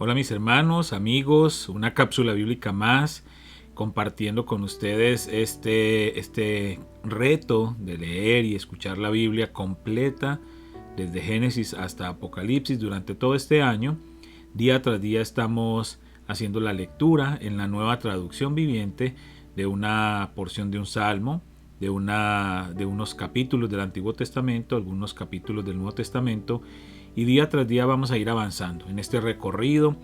Hola mis hermanos, amigos, una cápsula bíblica más, compartiendo con ustedes este reto de leer y escuchar la Biblia completa desde Génesis hasta Apocalipsis durante todo este año. Día tras día estamos haciendo la lectura en la nueva traducción viviente de una porción de un salmo, de unos capítulos del Antiguo Testamento, algunos capítulos del Nuevo Testamento, y día tras día vamos a ir avanzando en este recorrido,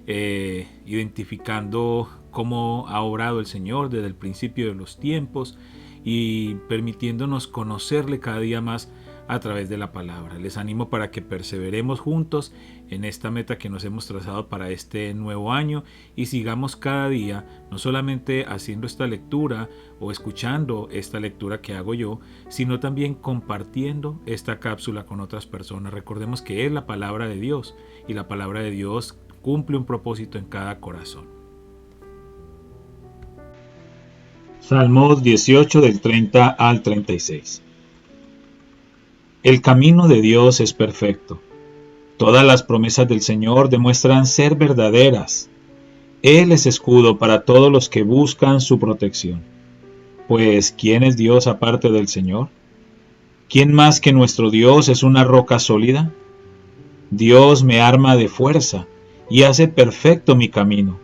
identificando cómo ha obrado el Señor desde el principio de los tiempos y permitiéndonos conocerle cada día más a través de la palabra. Les animo para que perseveremos juntos en esta meta que nos hemos trazado para este nuevo año y sigamos cada día no solamente haciendo esta lectura o escuchando esta lectura que hago yo, sino también compartiendo esta cápsula con otras personas. Recordemos que es la palabra de Dios y la palabra de Dios cumple un propósito en cada corazón. Salmos 18 del 30 al 36. El camino de Dios es perfecto. Todas las promesas del Señor demuestran ser verdaderas. Él es escudo para todos los que buscan su protección. Pues, ¿quién es Dios aparte del Señor? ¿Quién más que nuestro Dios es una roca sólida? Dios me arma de fuerza y hace perfecto mi camino.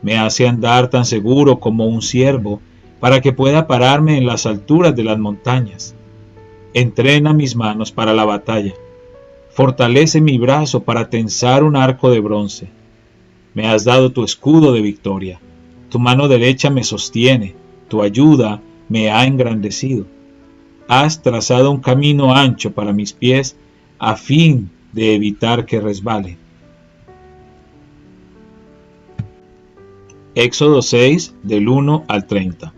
Me hace andar tan seguro como un ciervo, para que pueda pararme en las alturas de las montañas. Entrena mis manos para la batalla. Fortalece mi brazo para tensar un arco de bronce. Me has dado tu escudo de victoria. Tu mano derecha me sostiene. Tu ayuda me ha engrandecido. Has trazado un camino ancho para mis pies a fin de evitar que resbale. Éxodo 6, del 1 al 30.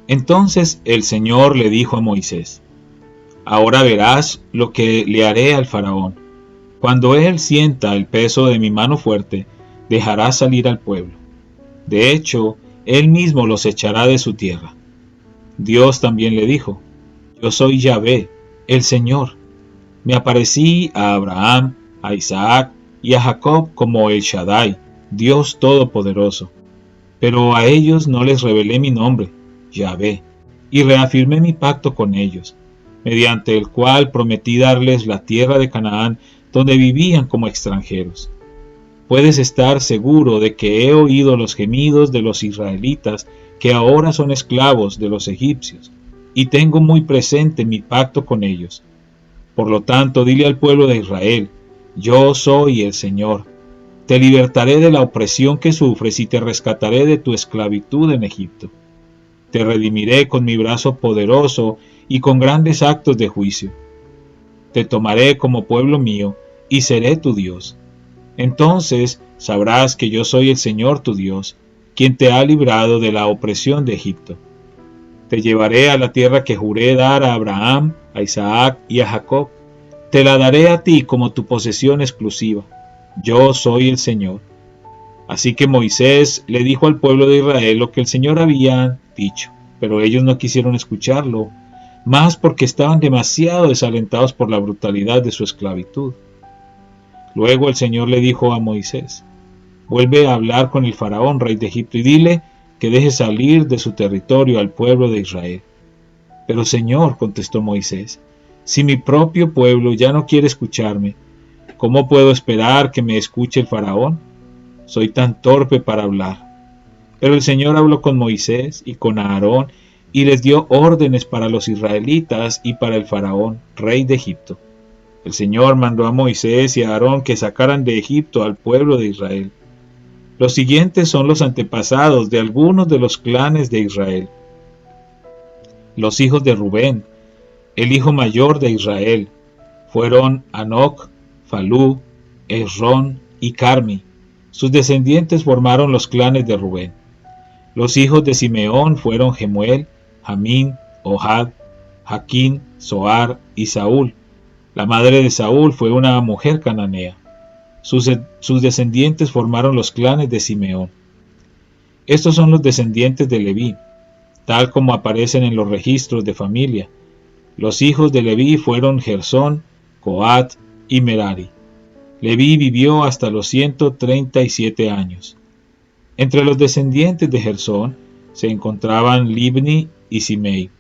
Entonces el Señor le dijo a Moisés: Ahora verás lo que le haré al faraón. Cuando él sienta el peso de mi mano fuerte, dejará salir al pueblo. De hecho, él mismo los echará de su tierra. Dios también le dijo: Yo soy Yahvé, el Señor. Me aparecí a Abraham, a Isaac y a Jacob como el Shaddai, Dios Todopoderoso. Pero a ellos no les revelé mi nombre, Yahvé, y reafirmé mi pacto con ellos, mediante el cual prometí darles la tierra de Canaán, donde vivían como extranjeros. Puedes estar seguro de que he oído los gemidos de los israelitas, que ahora son esclavos de los egipcios, y tengo muy presente mi pacto con ellos. Por lo tanto, dile al pueblo de Israel: Yo soy el Señor. Te libertaré de la opresión que sufres y te rescataré de tu esclavitud en Egipto. Te redimiré con mi brazo poderoso y con grandes actos de juicio. Te tomaré como pueblo mío y seré tu Dios. Entonces sabrás que yo soy el Señor tu Dios, quien te ha librado de la opresión de Egipto. Te llevaré a la tierra que juré dar a Abraham, a Isaac y a Jacob. Te la daré a ti como tu posesión exclusiva. Yo soy el Señor. Así que Moisés le dijo al pueblo de Israel lo que el Señor había dicho, pero ellos no quisieron escucharlo, más porque estaban demasiado desalentados por la brutalidad de su esclavitud. Luego el Señor le dijo a Moisés: Vuelve a hablar con el faraón, rey de Egipto, y dile que deje salir de su territorio al pueblo de Israel. Pero Señor, contestó Moisés, si mi propio pueblo ya no quiere escucharme, ¿cómo puedo esperar que me escuche el faraón? Soy tan torpe para hablar. Pero el Señor habló con Moisés y con Aarón y les dio órdenes para los israelitas y para el faraón, rey de Egipto. El Señor mandó a Moisés y a Aarón que sacaran de Egipto al pueblo de Israel. Los siguientes son los antepasados de algunos de los clanes de Israel. Los hijos de Rubén, el hijo mayor de Israel, fueron Hanoc, Falú, Hezrón y Carmi. Sus descendientes formaron los clanes de Rubén. Los hijos de Simeón fueron Gemuel, Jamín, Ohad, Jaquín, Zoar y Saúl. La madre de Saúl fue una mujer cananea. Sus descendientes formaron los clanes de Simeón. Estos son los descendientes de Leví, tal como aparecen en los registros de familia. Los hijos de Leví fueron Gersón, Coat y Merari. Leví vivió hasta los 137 años. Entre los descendientes de Gersón se encontraban Libni y Simei.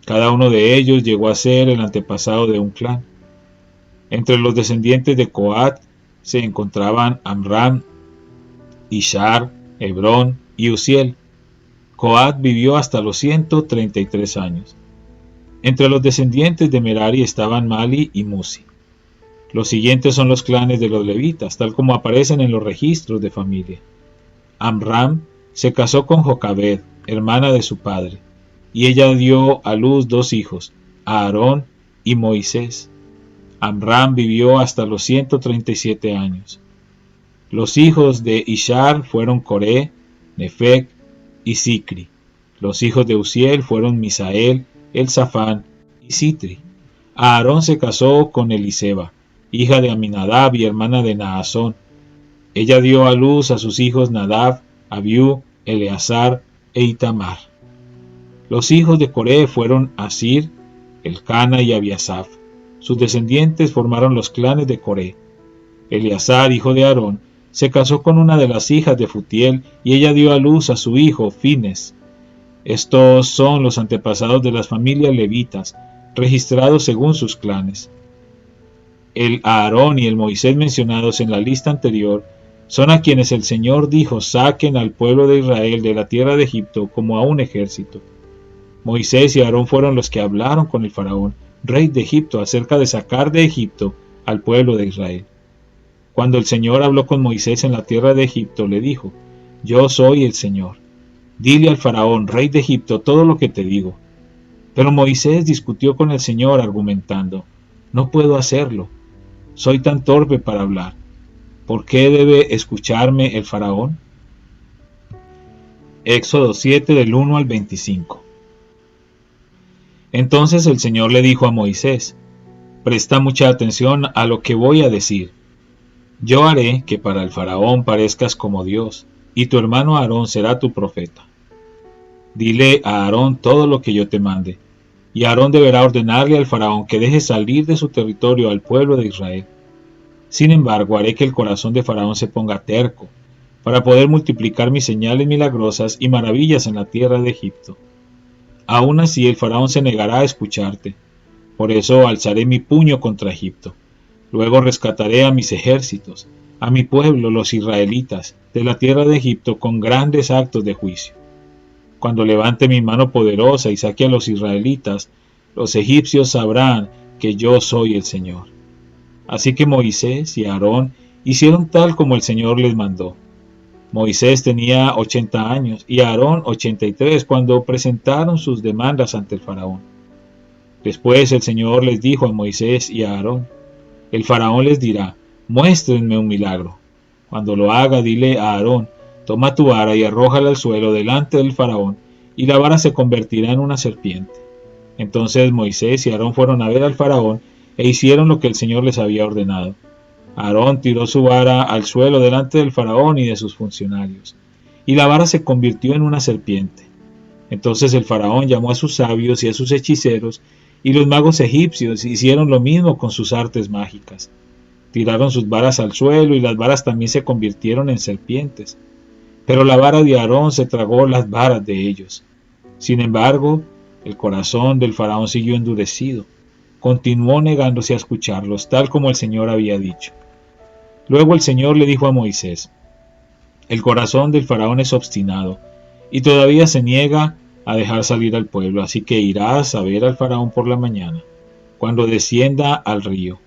Cada uno de ellos llegó a ser el antepasado de un clan. Entre los descendientes de Coat se encontraban Amram, Ishar, Hebrón y Uziel. Coat vivió hasta los 133 años. Entre los descendientes de Merari estaban Mali y Musi. Los siguientes son los clanes de los levitas, tal como aparecen en los registros de familia. Amram se casó con Jocabed, hermana de su padre, y ella dio a luz 2 hijos, Aarón y Moisés. Amram vivió hasta los 137 años. Los hijos de Ishar fueron Coré, Nefec y Sicri. Los hijos de Uziel fueron Misael, Elzafán y Sitri. Aarón se casó con Eliseba, hija de Aminadab y hermana de Naasón. Ella dio a luz a sus hijos Nadab, Abiú, Eleazar e Itamar. Los hijos de Coré fueron Asir, Elcana y Abiasaf. Sus descendientes formaron los clanes de Coré. Eleazar, hijo de Aarón, se casó con una de las hijas de Futiel y ella dio a luz a su hijo Fines. Estos son los antepasados de las familias levitas, registrados según sus clanes. El Aarón y el Moisés mencionados en la lista anterior son a quienes el Señor dijo: saquen al pueblo de Israel de la tierra de Egipto como a un ejército. Moisés y Aarón fueron los que hablaron con el faraón, rey de Egipto, acerca de sacar de Egipto al pueblo de Israel. Cuando el Señor habló con Moisés en la tierra de Egipto, le dijo: yo soy el Señor. Dile al faraón, rey de Egipto, todo lo que te digo. Pero Moisés discutió con el Señor argumentando: no puedo hacerlo. Soy tan torpe para hablar. ¿Por qué debe escucharme el faraón? Éxodo 7 del 1 al 25. Entonces el Señor le dijo a Moisés: presta mucha atención a lo que voy a decir. Yo haré que para el faraón parezcas como Dios, y tu hermano Aarón será tu profeta. Dile a Aarón todo lo que yo te mande, y Aarón deberá ordenarle al faraón que deje salir de su territorio al pueblo de Israel. Sin embargo, haré que el corazón de faraón se ponga terco, para poder multiplicar mis señales milagrosas y maravillas en la tierra de Egipto. Aún así el faraón se negará a escucharte. Por eso alzaré mi puño contra Egipto. Luego rescataré a mis ejércitos, a mi pueblo, los israelitas, de la tierra de Egipto con grandes actos de juicio. Cuando levante mi mano poderosa y saque a los israelitas, los egipcios sabrán que yo soy el Señor. Así que Moisés y Aarón hicieron tal como el Señor les mandó. Moisés tenía 80 años y Aarón 83 cuando presentaron sus demandas ante el faraón. Después el Señor les dijo a Moisés y a Aarón: el faraón les dirá: muéstrenme un milagro. Cuando lo haga, dile a Aarón: toma tu vara y arrójala al suelo delante del faraón, y la vara se convertirá en una serpiente. Entonces Moisés y Aarón fueron a ver al faraón e hicieron lo que el Señor les había ordenado. Aarón tiró su vara al suelo delante del faraón y de sus funcionarios, y la vara se convirtió en una serpiente. Entonces el faraón llamó a sus sabios y a sus hechiceros, y los magos egipcios hicieron lo mismo con sus artes mágicas. Tiraron sus varas al suelo y las varas también se convirtieron en serpientes. Pero la vara de Aarón se tragó las varas de ellos. Sin embargo, el corazón del faraón siguió endurecido. Continuó negándose a escucharlos, tal como el Señor había dicho. Luego el Señor le dijo a Moisés: el corazón del faraón es obstinado, y todavía se niega a dejar salir al pueblo, así que irás a ver al faraón por la mañana, cuando descienda al río.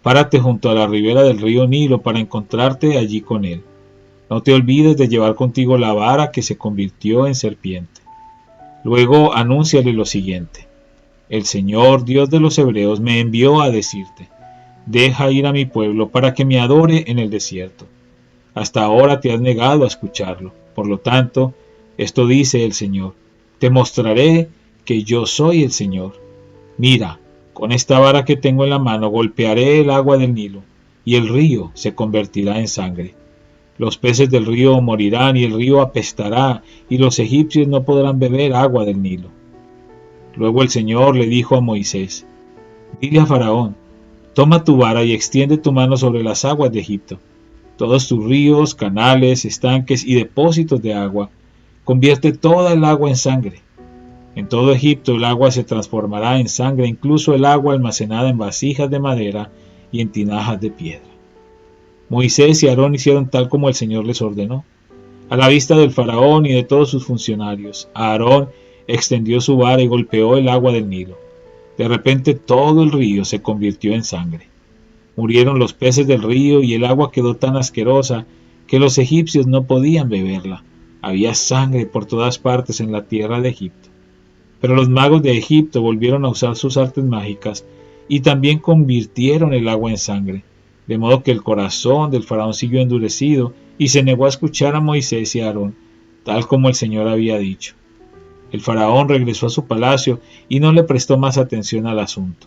Párate junto a la ribera del río Nilo para encontrarte allí con él. No te olvides de llevar contigo la vara que se convirtió en serpiente. Luego anúnciale lo siguiente: el Señor, Dios de los hebreos, me envió a decirte: deja ir a mi pueblo para que me adore en el desierto. Hasta ahora te has negado a escucharlo. Por lo tanto, esto dice el Señor: te mostraré que yo soy el Señor. Mira, con esta vara que tengo en la mano golpearé el agua del Nilo, y el río se convertirá en sangre. Los peces del río morirán y el río apestará, y los egipcios no podrán beber agua del Nilo. Luego el Señor le dijo a Moisés: dile a Faraón: Toma tu vara y extiende tu mano sobre las aguas de Egipto. Todos tus ríos, canales, estanques y depósitos de agua. Convierte toda el agua en sangre. En todo Egipto el agua se transformará en sangre, incluso el agua almacenada en vasijas de madera y en tinajas de piedra. Moisés y Aarón hicieron tal como el Señor les ordenó. A la vista del faraón y de todos sus funcionarios, Aarón extendió su vara y golpeó el agua del Nilo. De repente todo el río se convirtió en sangre. Murieron los peces del río y el agua quedó tan asquerosa que los egipcios no podían beberla. Había sangre por todas partes en la tierra de Egipto. Pero los magos de Egipto volvieron a usar sus artes mágicas y también convirtieron el agua en sangre, de modo que el corazón del faraón siguió endurecido y se negó a escuchar a Moisés y a Aarón, tal como el Señor había dicho. El faraón regresó a su palacio y no le prestó más atención al asunto.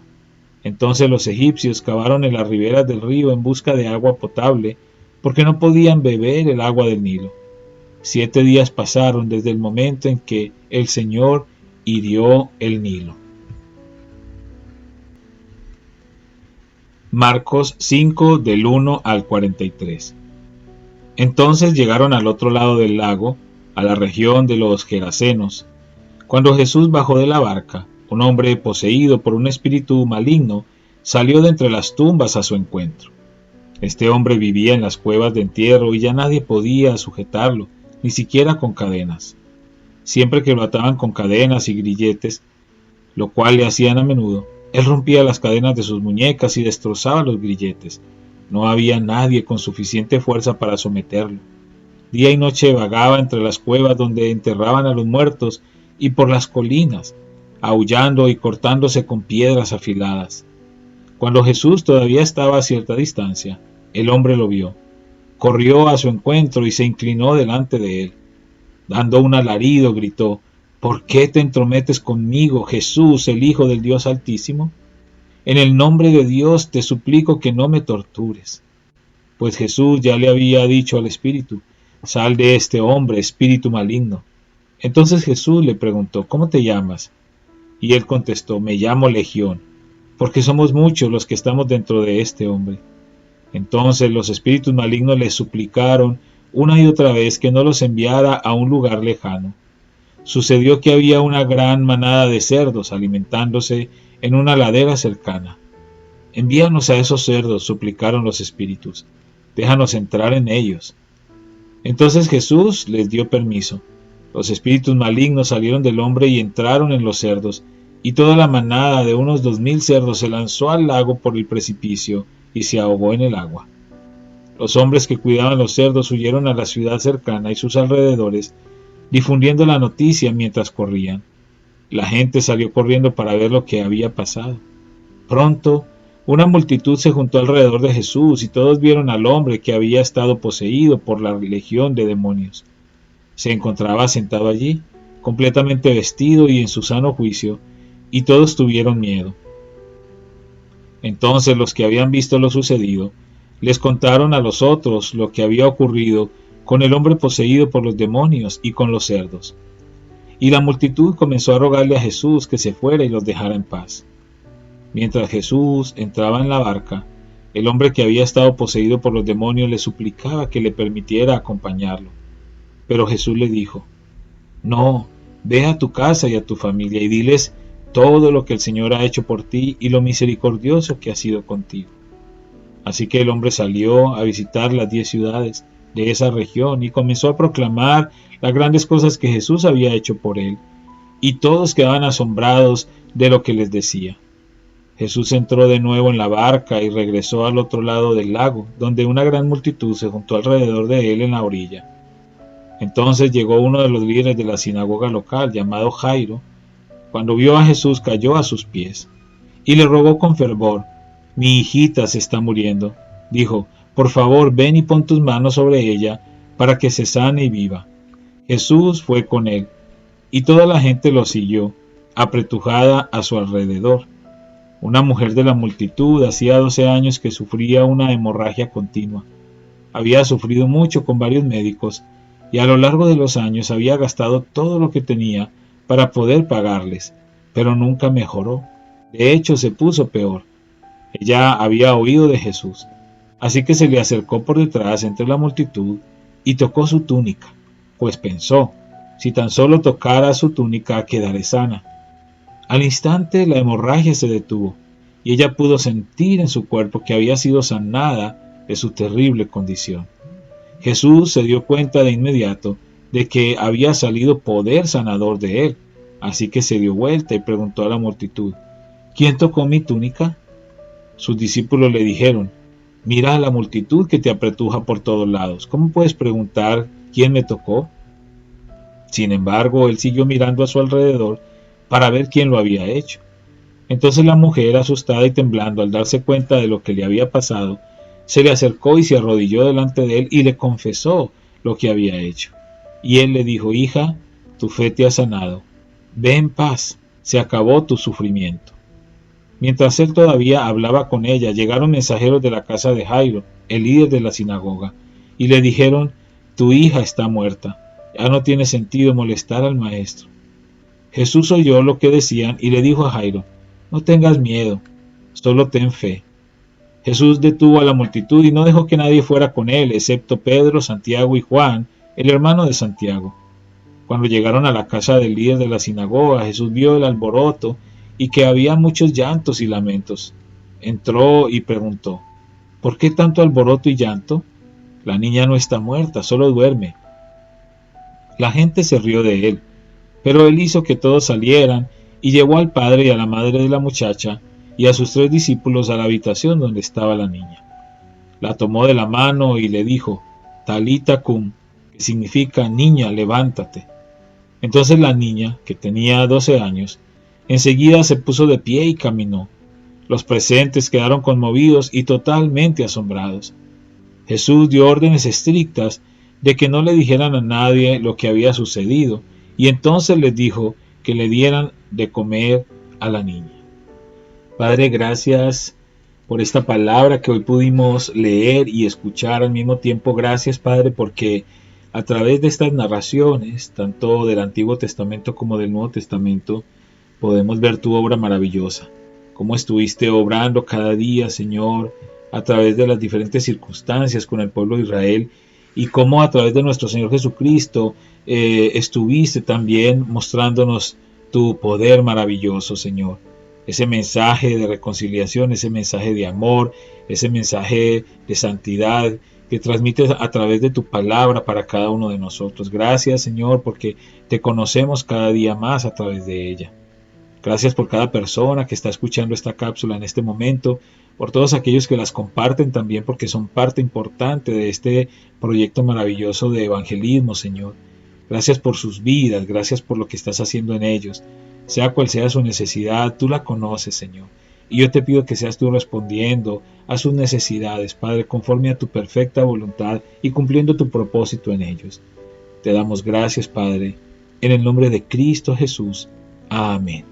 Entonces los egipcios cavaron en las riberas del río en busca de agua potable, porque no podían beber el agua del Nilo. 7 días pasaron desde el momento en que el Señor hirió el Nilo. Marcos 5 del 1 al 43. Entonces llegaron al otro lado del lago, a la región de los Gerasenos. Cuando Jesús bajó de la barca, un hombre poseído por un espíritu maligno salió de entre las tumbas a su encuentro. Este hombre vivía en las cuevas de entierro y ya nadie podía sujetarlo, ni siquiera con cadenas. Siempre que lo ataban con cadenas y grilletes, lo cual le hacían a menudo, él rompía las cadenas de sus muñecas y destrozaba los grilletes. No había nadie con suficiente fuerza para someterlo. Día y noche vagaba entre las cuevas donde enterraban a los muertos y por las colinas, aullando y cortándose con piedras afiladas. Cuando Jesús todavía estaba a cierta distancia, el hombre lo vio. Corrió a su encuentro y se inclinó delante de él. Dando un alarido, gritó: ¿Por qué te entrometes conmigo, Jesús, el Hijo del Dios Altísimo? En el nombre de Dios te suplico que no me tortures. Pues Jesús ya le había dicho al espíritu: Sal de este hombre, espíritu maligno. Entonces Jesús le preguntó: ¿Cómo te llamas? Y él contestó: Me llamo Legión, porque somos muchos los que estamos dentro de este hombre. Entonces los espíritus malignos le suplicaron una y otra vez que no los enviara a un lugar lejano. Sucedió que había una gran manada de cerdos alimentándose en una ladera cercana. Envíanos a esos cerdos, suplicaron los espíritus. Déjanos entrar en ellos. Entonces Jesús les dio permiso. Los espíritus malignos salieron del hombre y entraron en los cerdos, y toda la manada de unos 2000 cerdos se lanzó al lago por el precipicio y se ahogó en el agua. Los hombres que cuidaban los cerdos huyeron a la ciudad cercana y sus alrededores, difundiendo la noticia mientras corrían. La gente salió corriendo para ver lo que había pasado. Pronto, una multitud se juntó alrededor de Jesús y todos vieron al hombre que había estado poseído por la legión de demonios. Se encontraba sentado allí, completamente vestido y en su sano juicio, y todos tuvieron miedo. Entonces los que habían visto lo sucedido les contaron a los otros lo que había ocurrido con el hombre poseído por los demonios y con los cerdos. Y la multitud comenzó a rogarle a Jesús que se fuera y los dejara en paz. Mientras Jesús entraba en la barca, el hombre que había estado poseído por los demonios le suplicaba que le permitiera acompañarlo. Pero Jesús le dijo: No, ve a tu casa y a tu familia y diles todo lo que el Señor ha hecho por ti y lo misericordioso que ha sido contigo. Así que el hombre salió a visitar las 10 ciudades de esa región y comenzó a proclamar las grandes cosas que Jesús había hecho por él, y todos quedaban asombrados de lo que les decía. Jesús entró de nuevo en la barca y regresó al otro lado del lago, donde una gran multitud se juntó alrededor de él en la orilla. Entonces llegó uno de los líderes de la sinagoga local, llamado Jairo. Cuando vio a Jesús, cayó a sus pies y le rogó con fervor: Mi hijita se está muriendo. Dijo: Por favor, ven y pon tus manos sobre ella para que se sane y viva. Jesús fue con él, y toda la gente lo siguió, apretujada a su alrededor. Una mujer de la multitud hacía 12 años que sufría una hemorragia continua. Había sufrido mucho con varios médicos, y a lo largo de los años había gastado todo lo que tenía para poder pagarles, pero nunca mejoró. De hecho, se puso peor. Ella había oído de Jesús, así que se le acercó por detrás entre la multitud y tocó su túnica, pues pensó, si tan solo tocara su túnica quedaré sana. Al instante la hemorragia se detuvo y ella pudo sentir en su cuerpo que había sido sanada de su terrible condición. Jesús se dio cuenta de inmediato de que había salido poder sanador de él, así que se dio vuelta y preguntó a la multitud, ¿quién tocó mi túnica? Sus discípulos le dijeron, mira a la multitud que te apretuja por todos lados, ¿cómo puedes preguntar quién me tocó? Sin embargo, él siguió mirando a su alrededor para ver quién lo había hecho. Entonces la mujer, asustada y temblando al darse cuenta de lo que le había pasado, se le acercó y se arrodilló delante de él y le confesó lo que había hecho. Y él le dijo, hija, tu fe te ha sanado. Ve en paz, se acabó tu sufrimiento. Mientras él todavía hablaba con ella, llegaron mensajeros de la casa de Jairo, el líder de la sinagoga, y le dijeron, tu hija está muerta, ya no tiene sentido molestar al maestro. Jesús oyó lo que decían y le dijo a Jairo, no tengas miedo, solo ten fe. Jesús detuvo a la multitud y no dejó que nadie fuera con él, excepto Pedro, Santiago y Juan, el hermano de Santiago. Cuando llegaron a la casa del líder de la sinagoga, Jesús vio el alboroto y que había muchos llantos y lamentos. Entró y preguntó, ¿por qué tanto alboroto y llanto? La niña no está muerta, solo duerme. La gente se rió de él, pero él hizo que todos salieran y llevó al padre y a la madre de la muchacha y a sus 3 discípulos a la habitación donde estaba la niña. La tomó de la mano y le dijo, Talita cum, que significa niña, levántate. Entonces la niña, que tenía 12 años, enseguida se puso de pie y caminó. Los presentes quedaron conmovidos y totalmente asombrados. Jesús dio órdenes estrictas de que no le dijeran a nadie lo que había sucedido, y entonces les dijo que le dieran de comer a la niña. Padre, gracias por esta palabra que hoy pudimos leer y escuchar al mismo tiempo. Gracias, Padre, porque a través de estas narraciones, tanto del Antiguo Testamento como del Nuevo Testamento, podemos ver tu obra maravillosa, cómo estuviste obrando cada día, Señor, a través de las diferentes circunstancias con el pueblo de Israel, y cómo a través de nuestro Señor Jesucristo estuviste también mostrándonos tu poder maravilloso, Señor. Ese mensaje de reconciliación, ese mensaje de amor, ese mensaje de santidad que transmites a través de tu palabra para cada uno de nosotros. Gracias, Señor, porque te conocemos cada día más a través de ella. Gracias por cada persona que está escuchando esta cápsula en este momento, por todos aquellos que las comparten también, porque son parte importante de este proyecto maravilloso de evangelismo, Señor. Gracias por sus vidas, gracias por lo que estás haciendo en ellos. Sea cual sea su necesidad, tú la conoces, Señor. Y yo te pido que seas tú respondiendo a sus necesidades, Padre, conforme a tu perfecta voluntad y cumpliendo tu propósito en ellos. Te damos gracias, Padre, en el nombre de Cristo Jesús. Amén.